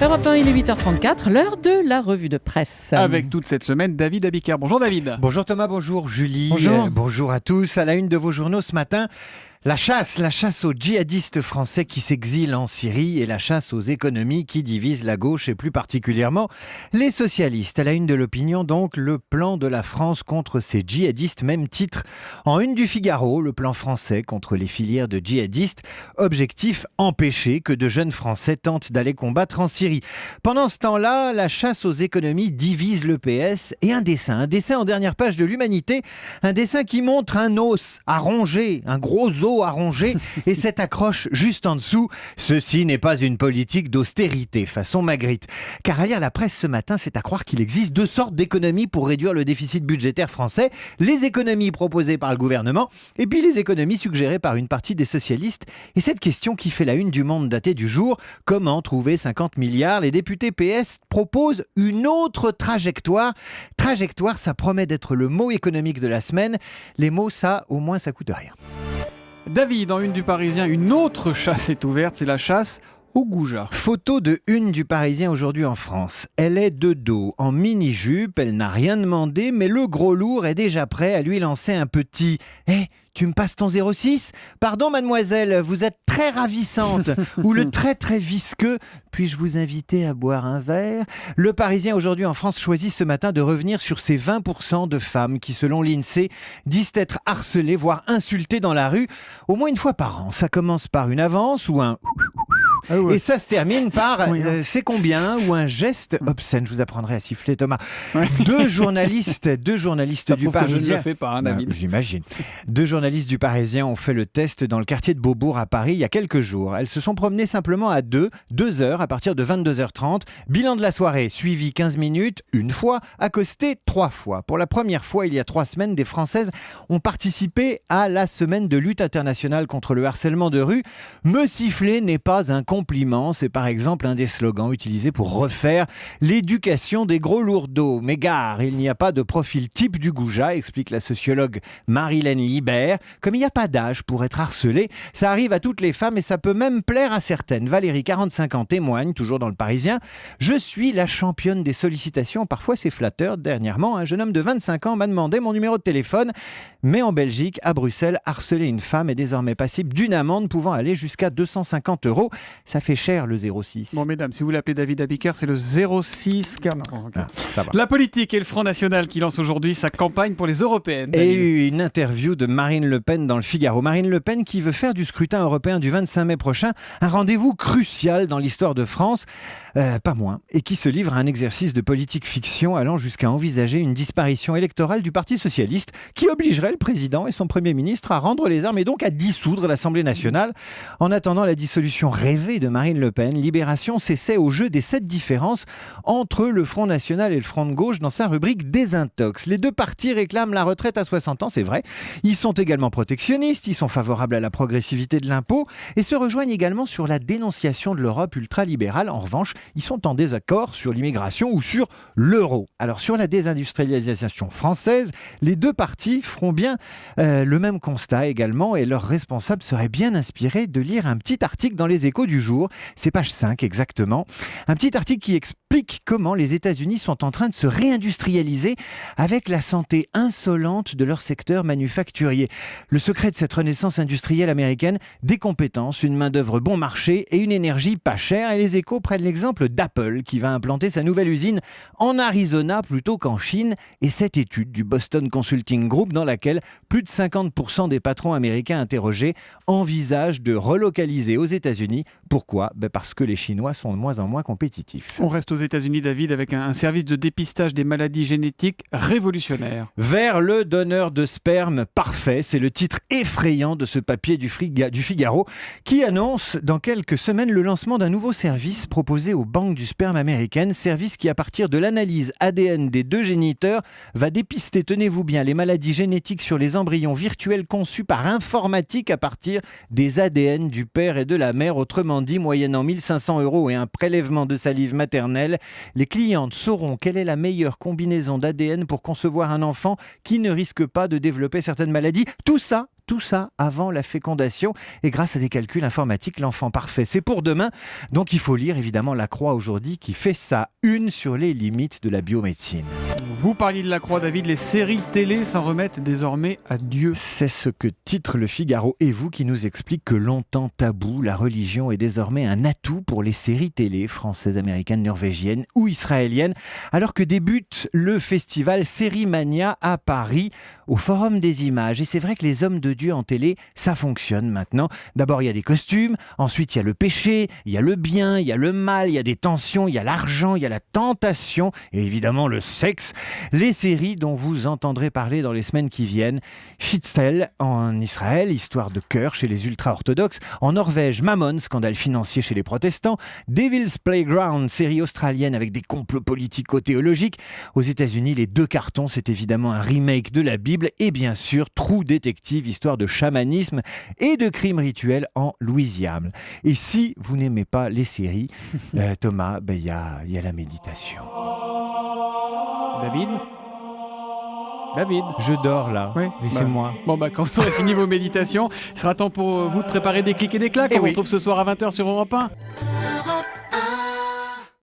Europe 1, il est 8h34, l'heure de la revue de presse. Avec toute cette semaine, David Abiker. Bonjour David. Bonjour Thomas, bonjour Julie. Bonjour. Bonjour à tous. À la une de vos journaux ce matin, la chasse aux djihadistes français qui s'exilent en Syrie et la chasse aux économies qui divisent la gauche et plus particulièrement les socialistes. À la une de l'Opinion donc, le plan de la France contre ces djihadistes, même titre en une du Figaro, le plan français contre les filières de djihadistes. Objectif, empêcher que de jeunes Français tentent d'aller combattre en Syrie. Pendant ce temps-là, la chasse aux économies divise le PS et un dessin en dernière page de l'Humanité, un dessin qui montre un os à ronger, un gros os à ronger et cette accroche juste en dessous. Ceci n'est pas une politique d'austérité façon Magritte. Car à lire la presse ce matin, c'est à croire qu'il existe deux sortes d'économies pour réduire le déficit budgétaire français. Les économies proposées par le gouvernement et puis les économies suggérées par une partie des socialistes. Et cette question qui fait la une du Monde datée du jour, comment trouver 50 milliards? Les députés PS proposent une autre trajectoire. Trajectoire, ça promet d'être le mot économique de la semaine. Les mots, ça, au moins, ça coûte rien. David, en une du Parisien, une autre chasse est ouverte, c'est la chasse au goujat. Photo de une du Parisien aujourd'hui en France. Elle est de dos, en mini-jupe, elle n'a rien demandé, mais le gros lourd est déjà prêt à lui lancer un petit « Hé, tu me passes ton 06 ? Pardon mademoiselle, vous êtes très ravissante » ou le très très visqueux « Puis-je vous inviter à boire un verre ?» Le Parisien aujourd'hui en France choisit ce matin de revenir sur ces 20% de femmes qui, selon l'INSEE, disent être harcelées, voire insultées dans la rue, au moins une fois par an. Ça commence par une avance ou un... Ah ouais. Et ça se termine par Oui, c'est combien ou un geste obscène. Je vous apprendrai à siffler, Thomas. Ouais. Deux journalistes Ça du prouve que je ne Parisien. le fais pas, hein, David. J'imagine. Deux journalistes du Parisien ont fait le test dans le quartier de Beaubourg à Paris il y a quelques jours. Elles se sont promenées simplement à deux heures à partir de 22h30. Bilan de la soirée, suivi 15 minutes, une fois, accosté 3 fois. Pour la première fois, il y a 3 semaines, des Françaises ont participé à la semaine de lutte internationale contre le harcèlement de rue. Me siffler n'est pas un compliment, c'est par exemple un des slogans utilisés pour refaire l'éducation des gros lourdeaux. Mais gare, il n'y a pas de profil type du goujat, explique la sociologue Marilène Libert. Comme il n'y a pas d'âge pour être harcelé, ça arrive à toutes les femmes et ça peut même plaire à certaines. Valérie, 45 ans, témoigne, toujours dans le Parisien. Je suis la championne des sollicitations, parfois c'est flatteur. Dernièrement, un jeune homme de 25 ans m'a demandé mon numéro de téléphone. Mais en Belgique, à Bruxelles, harceler une femme est désormais passible d'une amende pouvant aller jusqu'à 250 €. Ça fait cher le 06. Bon, mesdames, si vous l'appelez David Abiker, c'est le 06. Ça va. La politique et le Front National qui lance aujourd'hui sa campagne pour les européennes. David. Et une interview de Marine Le Pen dans le Figaro. Marine Le Pen qui veut faire du scrutin européen du 25 mai prochain un rendez-vous crucial dans l'histoire de France, pas moins, et qui se livre à un exercice de politique fiction allant jusqu'à envisager une disparition électorale du Parti Socialiste qui obligerait le président et son Premier ministre à rendre les armes et donc à dissoudre l'Assemblée nationale. En attendant la dissolution rêvée de Marine Le Pen, Libération s'essaie au jeu des 7 différences entre le Front National et le Front de Gauche dans sa rubrique Désintox. Les deux partis réclament la retraite à 60 ans, c'est vrai. Ils sont également protectionnistes, ils sont favorables à la progressivité de l'impôt et se rejoignent également sur la dénonciation de l'Europe ultralibérale. En revanche, ils sont en désaccord sur l'immigration ou sur l'euro. Alors sur la désindustrialisation française, les deux partis feront bien le même constat également et leurs responsables seraient bien inspirés de lire un petit article dans les Échos du jour. C'est page 5 exactement. Un petit article qui explique comment les États-Unis sont en train de se réindustrialiser avec la santé insolente de leur secteur manufacturier. Le secret de cette renaissance industrielle américaine, des compétences, une main-d'œuvre bon marché et une énergie pas chère. Et les Échos prennent l'exemple d'Apple qui va implanter sa nouvelle usine en Arizona plutôt qu'en Chine. Et cette étude du Boston Consulting Group dans laquelle plus de 50% des patrons américains interrogés envisagent de relocaliser aux États-Unis. Pourquoi ? Parce que les Chinois sont de moins en moins compétitifs. On reste aux États-Unis, David, avec un service de dépistage des maladies génétiques révolutionnaire. Vers le donneur de sperme parfait, c'est le titre effrayant de ce papier du Figaro qui annonce dans quelques semaines le lancement d'un nouveau service proposé aux banques du sperme américaines. Service qui, à partir de l'analyse ADN des deux géniteurs, va dépister, tenez-vous bien, les maladies génétiques sur les embryons virtuels conçus par informatique à partir des ADN du père et de la mère. Autrement dit, moyennant 1 500 € et un prélèvement de salive maternelle, les clientes sauront quelle est la meilleure combinaison d'ADN pour concevoir un enfant qui ne risque pas de développer certaines maladies. Tout ça tout ça avant la fécondation. Et grâce à des calculs informatiques, l'enfant parfait, c'est pour demain. Donc il faut lire évidemment La Croix aujourd'hui qui fait sa une sur les limites de la biomédecine. Vous parliez de La Croix, David, les séries télé s'en remettent désormais à Dieu. C'est ce que titre Le Figaro et vous qui nous explique que longtemps tabou, la religion est désormais un atout pour les séries télé françaises, américaines, norvégiennes ou israéliennes, alors que débute le festival Sérimania à Paris, au Forum des Images. Et c'est vrai que les hommes de Dieu en télé, ça fonctionne maintenant. D'abord, il y a des costumes, ensuite il y a le péché, il y a le bien, il y a le mal, il y a des tensions, il y a l'argent, il y a la tentation et évidemment le sexe. Les séries dont vous entendrez parler dans les semaines qui viennent. Shitzel en Israël, histoire de cœur chez les ultra-orthodoxes. En Norvège, Mammon, scandale financier chez les protestants. Devil's Playground, série australienne avec des complots politico-théologiques. Aux États-Unis, les deux cartons, c'est évidemment un remake de la Bible. Et bien sûr, True Detective, histoire de chamanisme et de crimes rituels en Louisiane. Et si vous n'aimez pas les séries, Thomas, il y a la méditation. David, Je dors là, oui. laissez-moi. Bon, quand vous aurez fini vos méditations, il sera temps pour vous de préparer des clics et des claques. On vous retrouve ce soir à 20h sur Europe 1.